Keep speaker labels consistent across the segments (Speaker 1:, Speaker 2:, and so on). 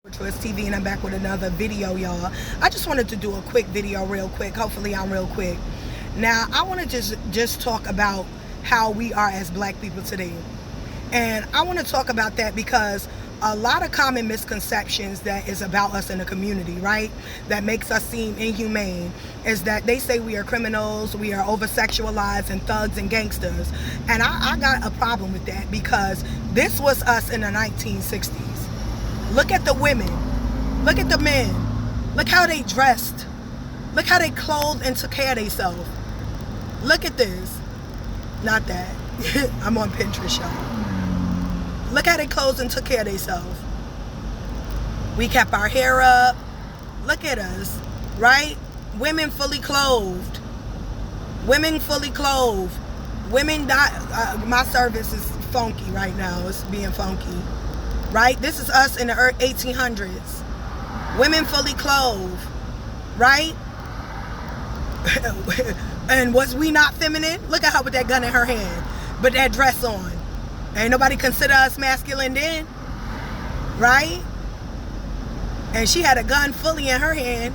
Speaker 1: Twist TV, and I'm back with another video, y'all. I just wanted to do a quick video real quick. Hopefully I'm real quick. Now I want to just talk about how we are as black people today, and I want to talk about that because a lot of common misconceptions that is about us in the community, right, that makes us seem inhumane, is that they say we are criminals, we are over sexualized and thugs and gangsters. And I got a problem with that because this was us in the 1960s. Look at the women. Look at the men. Look how they dressed. Look how they clothed and took care of themselves. Look at this. Not that. I'm on Pinterest, y'all. Look how they clothed and took care of themselves. We kept our hair up. Look at us, right? Women fully clothed. Women fully clothed. Women die. My service is funky right now. It's being funky. Right? This is us in the 1800s. Women fully clothed. Right? And was we not feminine? Look at her with that gun in her hand. But that dress on. Ain't nobody consider us masculine then. Right? And she had a gun fully in her hand.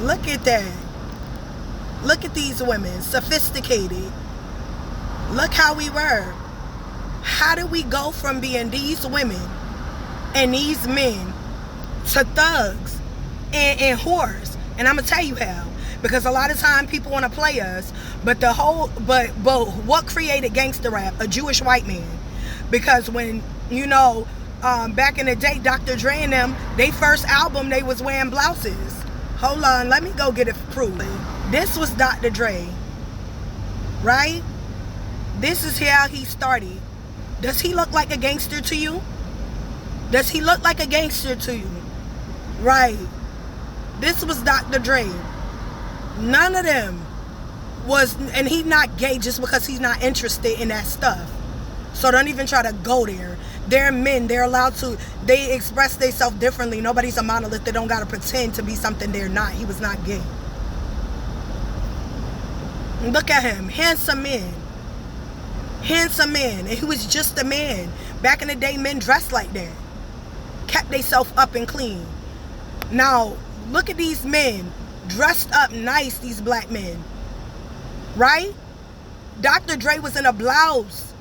Speaker 1: Look at that. Look at these women. Sophisticated. Look how we were. How did we go from being these women and these men to thugs and whores? And I'm gonna tell you how. Because a lot of time people want to play us, but but what created gangster rap? A Jewish white man. Because when back in the day, Dr. Dre and them, they first album they was wearing blouses. Hold on, let me go get it proof. This was Dr. Dre, right? This is how he started. Does he look like a gangster to you? Does he look like a gangster to you? Right. This was Dr. Dre. None of them was, and he's not gay just because he's not interested in that stuff. So don't even try to go there. They're men. They're allowed to, they express themselves differently. Nobody's a monolith. They don't got to pretend to be something they're not. He was not gay. Look at him. Handsome man. Handsome man, and he was just a man. Back in the day, men dressed like that, kept themselves up and clean. Now look at these men dressed up nice, these black men, right? Dr. Dre was in a blouse.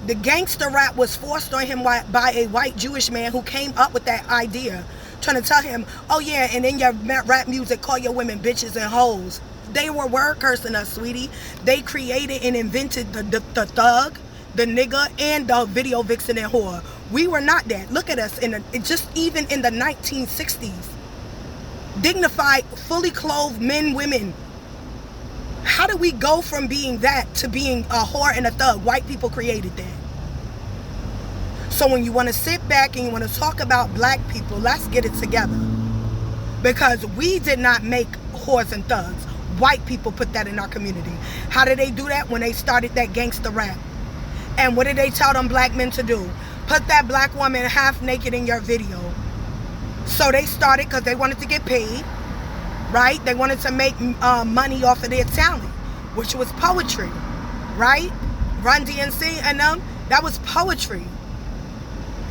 Speaker 1: The gangster rap was forced on him by a white Jewish man who came up with that idea, trying to tell him, oh yeah, and in your rap music, call your women bitches and hoes. They were word cursing us, sweetie. They created and invented the thug, the nigga, and the video vixen and whore. We were not that. Look at us just even in the 1960s. Dignified, fully clothed men, women. How do we go from being that to being a whore and a thug? White people created that. So when you want to sit back and you want to talk about black people, let's get it together. Because we did not make whores and thugs. White people put that in our community. How did they do that? When they started that gangster rap. And what did they tell them black men to do? Put that black woman half naked in your video. So they started because they wanted to get paid, right? They wanted to make money off of their talent, which was poetry, right? Run DMC and them, that was poetry.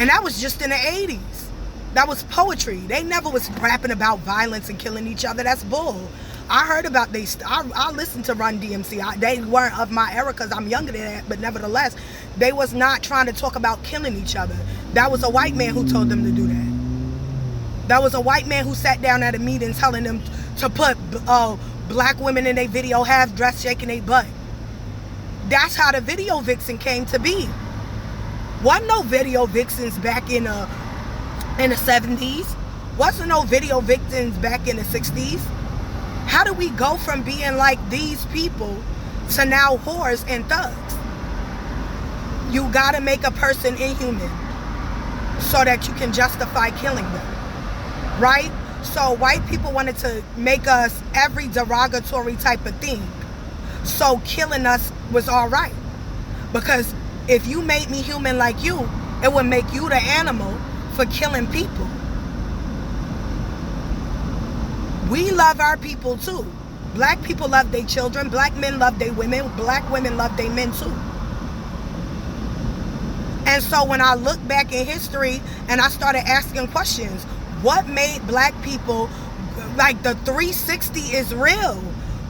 Speaker 1: And that was just in the 80s. That was poetry. They never was rapping about violence and killing each other. That's bull. I heard about I listened to Run DMC. They weren't of my era because I'm younger than that, but nevertheless, they was not trying to talk about killing each other. That was a white man who told them to do that. That was a white man who sat down at a meeting telling them to put black women in their video, half dressed, shaking their butt. That's how the video vixen came to be. Wasn't no video vixens back in the 70s. Wasn't no video vixens back in the 60s. How do we go from being like these people to now whores and thugs? You gotta make a person inhuman so that you can justify killing them, right? So white people wanted to make us every derogatory type of thing. So killing us was all right. Because if you made me human like you, it would make you the animal for killing people. We love our people too. Black people love their children. Black men love their women. Black women love their men too. And so when I look back in history and I started asking questions, what made black people, like the 360 is real.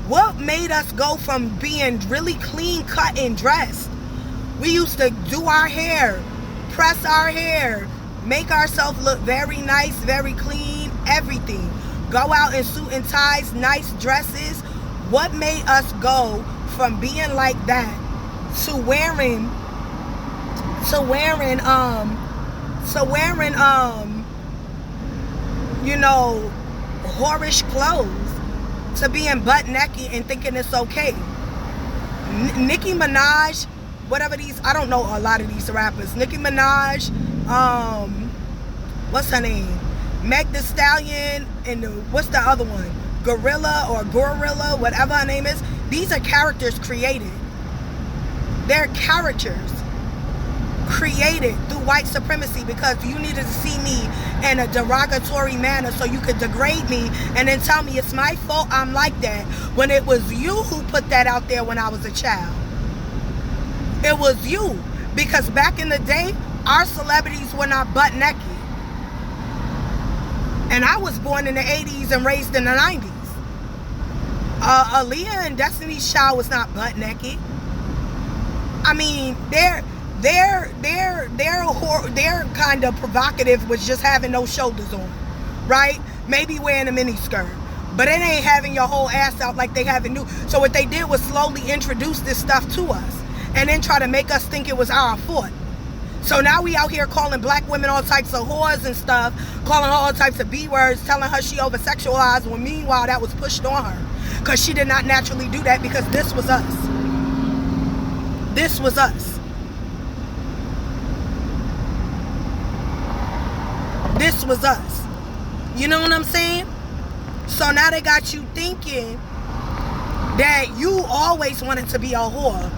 Speaker 1: What made us go from being really clean cut and dressed? We used to do our hair, press our hair, make ourselves look very nice, very clean, everything. Go out in suit and ties, nice dresses. What made us go from being like that to wearing you know, whorish clothes, to being butt naked and thinking it's okay? Nicki Minaj, whatever these, I don't know a lot of these rappers. Nicki Minaj, what's her name? Meg Thee Stallion, and what's the other one? Gorilla, whatever her name is. These are characters created. They're characters created through white supremacy, because you needed to see me in a derogatory manner so you could degrade me and then tell me it's my fault I'm like that, when it was you who put that out there when I was a child. It was you. Because back in the day, our celebrities were not butt naked. And I was born in the 80s and raised in the 90s. Aaliyah and Destiny's Child was not butt naked. I mean, they're kind of provocative with just having no shoulders on, right? Maybe wearing a mini skirt, but it ain't having your whole ass out like they have in new. So what they did was slowly introduce this stuff to us, and then try to make us think it was our fault. So now we out here calling black women all types of whores and stuff, calling her all types of B words, telling her she over-sexualized, when meanwhile that was pushed on her, because she did not naturally do that, because this was us. This was us. This was us. You know what I'm saying? So now they got you thinking that you always wanted to be a whore.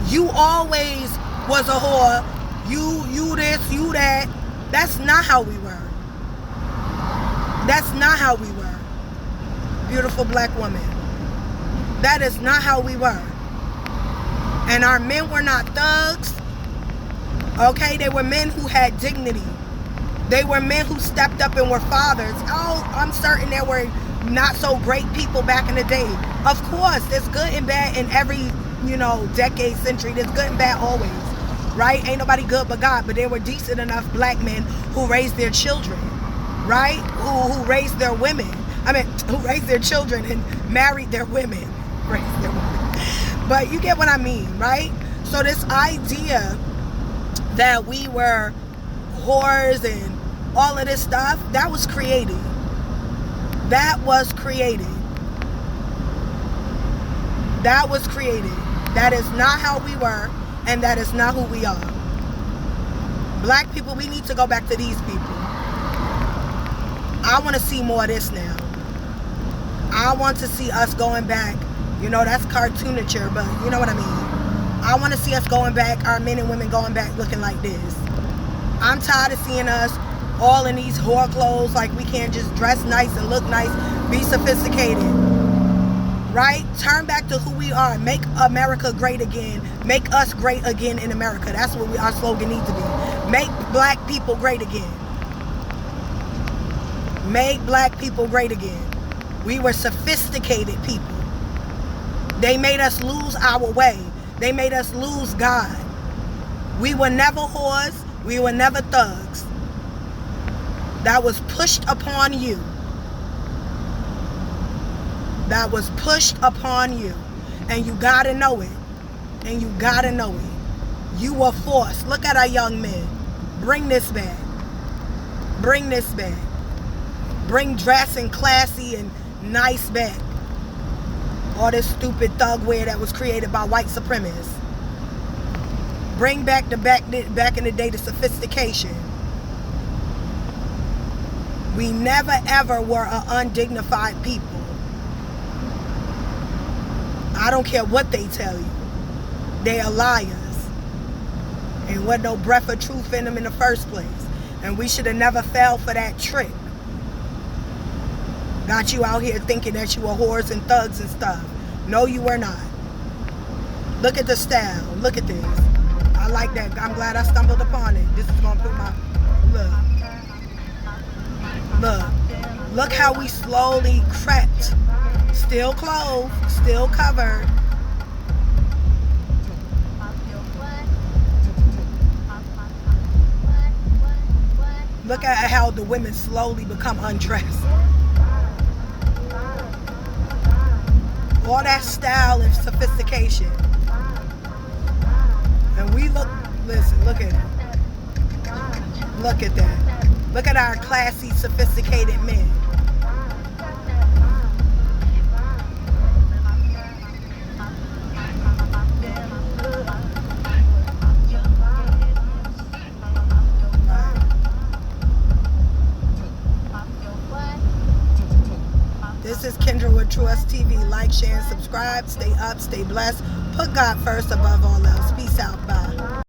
Speaker 1: You always was a whore. You this, you that. That's not how we were. That's not how we were. Beautiful black woman. That is not how we were. And our men were not thugs. Okay? They were men who had dignity. They were men who stepped up and were fathers. Oh, I'm certain there were not so great people back in the day. Of course, there's good and bad in every, decade, century. There's good and bad always, right? Ain't nobody good but God. But there were decent enough black men who raised their children, right? Who raised their women. Who raised their children and married their women. Raised their women. But you get what I mean, right? So this idea that we were whores and all of this stuff, that was created. That was created. That was created. That is not how we were, and that is not who we are. Black people, we need to go back to these people. I want to see more of this now. I want to see us going back. That's cartoonature, but you know what I mean. I want to see us going back, our men and women going back looking like this. I'm tired of seeing us all in these whore clothes, like we can't just dress nice and look nice, be sophisticated, right? Turn back to who we are. Make America great again. Make us great again in America. That's what our slogan needs to be. Make black people great again. Make black people great again. We were sophisticated people. They made us lose our way. They made us lose God. We were never whores. We were never thugs. That was pushed upon you. That was pushed upon you. And you gotta know it. And you gotta know it. You were forced. Look at our young men. Bring this back. Bring this back. Bring dressing classy and nice back. All this stupid thug wear that was created by white supremacists. Bring back back in the day the sophistication. We never ever were an undignified people. I don't care what they tell you. They are liars. And wasn't no breath of truth in them in the first place. And we should have never fell for that trick. Got you out here thinking that you were whores and thugs and stuff. No, you were not. Look at the style. Look at this. I like that. I'm glad I stumbled upon it. This is gonna put my look how we slowly crept. Still clothed, still covered. Look at how the women slowly become undressed. All that style and sophistication. And we look at it. Look at that. Look at our classy, sophisticated men. This is Kendra with Trust TV. Like, share, and subscribe. Stay up, stay blessed. Put God first above all else. Peace out. Bye.